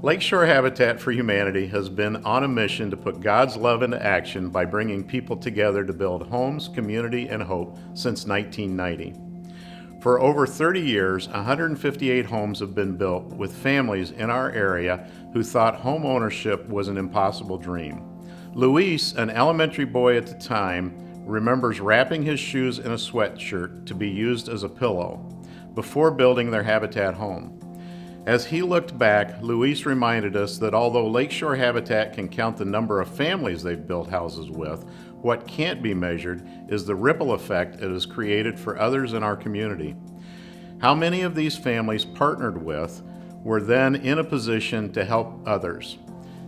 Lakeshore Habitat for Humanity has been on a mission to put God's love into action by bringing people together to build homes, community, and hope since 1990. For over 30 years, 158 homes have been built with families in our area who thought home ownership was an impossible dream. Luis, an elementary boy at the time, remembers wrapping his shoes in a sweatshirt to be used as a pillow before building their Habitat home. As he looked back, Luis reminded us that although Lakeshore Habitat can count the number of families they've built houses with, what can't be measured is the ripple effect it has created for others in our community. How many of these families partnered with were then in a position to help others?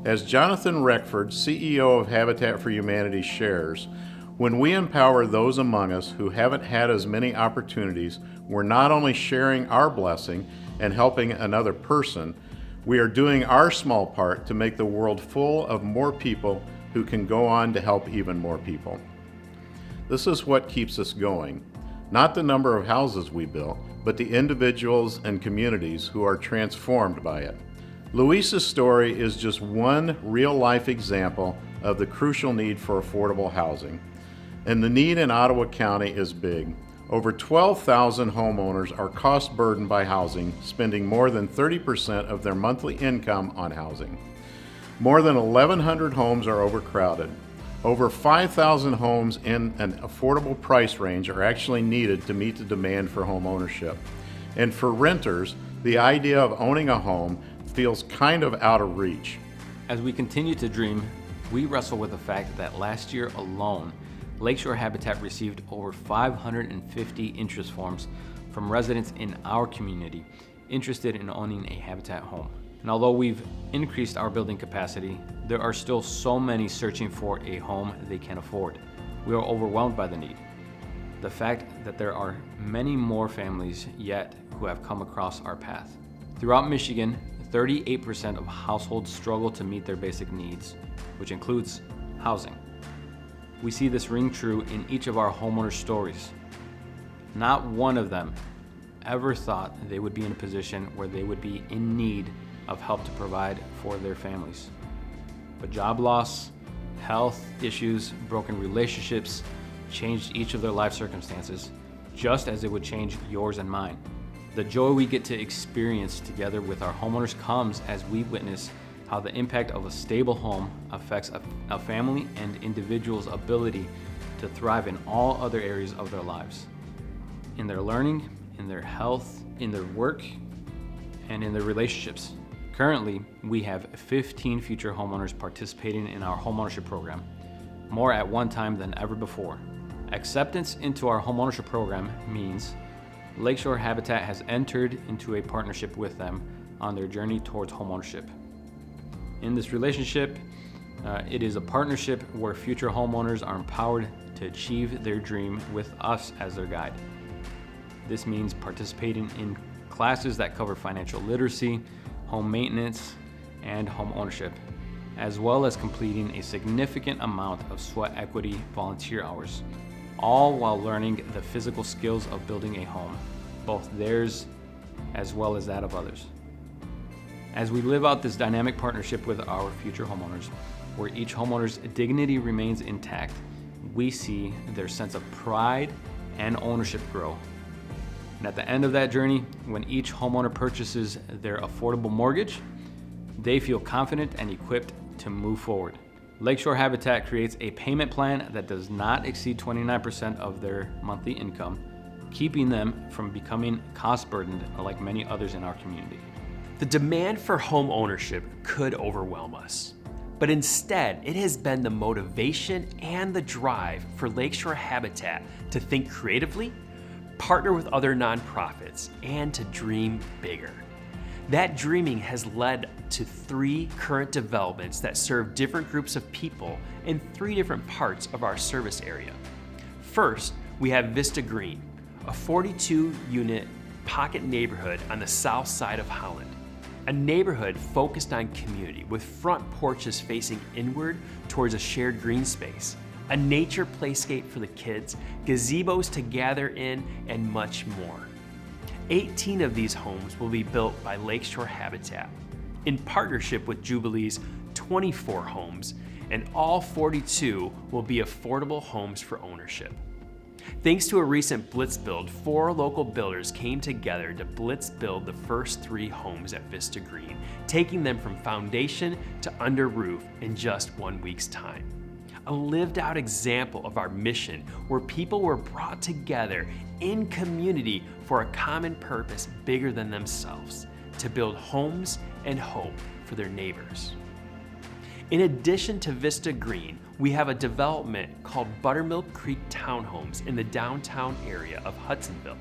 As Jonathan Reckford, CEO of Habitat for Humanity, shares, when we empower those among us who haven't had as many opportunities, we're not only sharing our blessing and helping another person, we are doing our small part to make the world full of more people who can go on to help even more people. This is what keeps us going. Not the number of houses we built, but the individuals and communities who are transformed by it. Luis's story is just one real-life example of the crucial need for affordable housing. And the need in Ottawa County is big. Over 12,000 homeowners are cost-burdened by housing, spending more than 30% of their monthly income on housing. More than 1,100 homes are overcrowded. Over 5,000 homes in an affordable price range are actually needed to meet the demand for home ownership. And for renters, the idea of owning a home feels kind of out of reach. As we continue to dream, we wrestle with the fact that last year alone, Lakeshore Habitat received over 550 interest forms from residents in our community interested in owning a Habitat home. And although we've increased our building capacity, there are still so many searching for a home they can afford. We are overwhelmed by the need. The fact that there are many more families yet who have come across our path. Throughout Michigan, 38% of households struggle to meet their basic needs, which includes housing. We see this ring true in each of our homeowner stories. Not one of them ever thought they would be in a position where they would be in need of help to provide for their families. But job loss, health issues, broken relationships changed each of their life circumstances, just as it would change yours and mine. The joy we get to experience together with our homeowners comes as we witness how the impact of a stable home affects a family and individual's ability to thrive in all other areas of their lives. In their learning, in their health, in their work, and in their relationships. Currently, we have 15 future homeowners participating in our homeownership program, more at one time than ever before. Acceptance into our homeownership program means Lakeshore Habitat has entered into a partnership with them on their journey towards homeownership. In this relationship, it is a partnership where future homeowners are empowered to achieve their dream with us as their guide. This means participating in classes that cover financial literacy, home maintenance, and home ownership, as well as completing a significant amount of sweat equity volunteer hours, all while learning the physical skills of building a home, both theirs as well as that of others. As we live out this dynamic partnership with our future homeowners, where each homeowner's dignity remains intact, we see their sense of pride and ownership grow. And at the end of that journey, when each homeowner purchases their affordable mortgage, they feel confident and equipped to move forward. Lakeshore Habitat creates a payment plan that does not exceed 29% of their monthly income, keeping them from becoming cost burdened like many others in our community. The demand for home ownership could overwhelm us, but instead it has been the motivation and the drive for Lakeshore Habitat to think creatively, partner with other nonprofits, and to dream bigger. That dreaming has led to 3 current developments that serve different groups of people in 3 different parts of our service area. First, we have Vista Green, a 42-unit pocket neighborhood on the south side of Holland. A neighborhood focused on community with front porches facing inward towards a shared green space, a nature playscape for the kids, gazebos to gather in, and much more. 18 of these homes will be built by Lakeshore Habitat. in partnership with Jubilee's 24 homes, and all 42 will be affordable homes for ownership. Thanks to a recent Blitz Build, 4 local builders came together to Blitz Build the first 3 homes at Vista Green, taking them from foundation to under roof in just 1 week's time. A lived out example of our mission where people were brought together in community for a common purpose bigger than themselves, to build homes and hope for their neighbors. In addition to Vista Green, we have a development called Buttermilk Creek Townhomes in the downtown area of Hudsonville.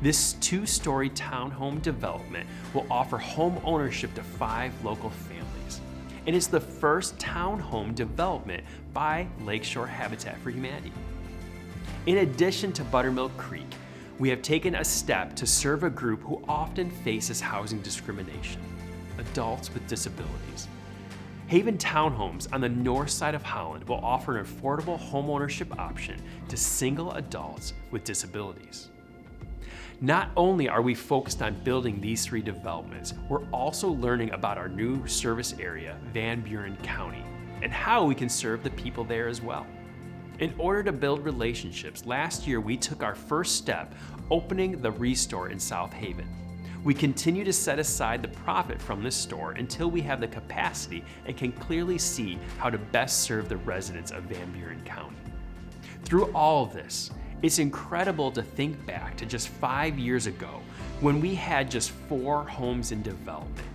This 2-story townhome development will offer home ownership to 5 local families. And it's the first townhome development by Lakeshore Habitat for Humanity. In addition to Buttermilk Creek, we have taken a step to serve a group who often faces housing discrimination: adults with disabilities. Haven Townhomes on the north side of Holland will offer an affordable homeownership option to single adults with disabilities. Not only are we focused on building these 3 developments, we're also learning about our new service area, Van Buren County, and how we can serve the people there as well. In order to build relationships, last year we took our first step opening the Restore in South Haven. We continue to set aside the profit from this store until we have the capacity and can clearly see how to best serve the residents of Van Buren County. Through all of this, it's incredible to think back to just 5 years ago when we had just 4 homes in development,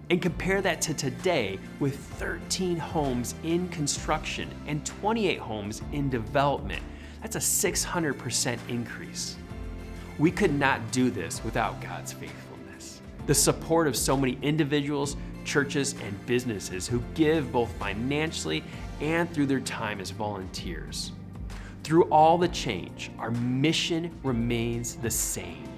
and compare that to today with 13 homes in construction and 28 homes in development. That's a 600% increase. We could not do this without God's faithfulness, the support of so many individuals, churches, and businesses who give both financially and through their time as volunteers. Through all the change, our mission remains the same: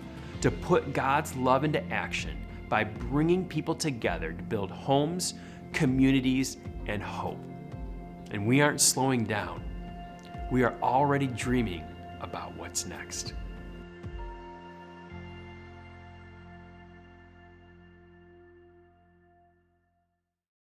to put God's love into action by bringing people together to build homes, communities, and hope. And we aren't slowing down. We are already dreaming about what's next.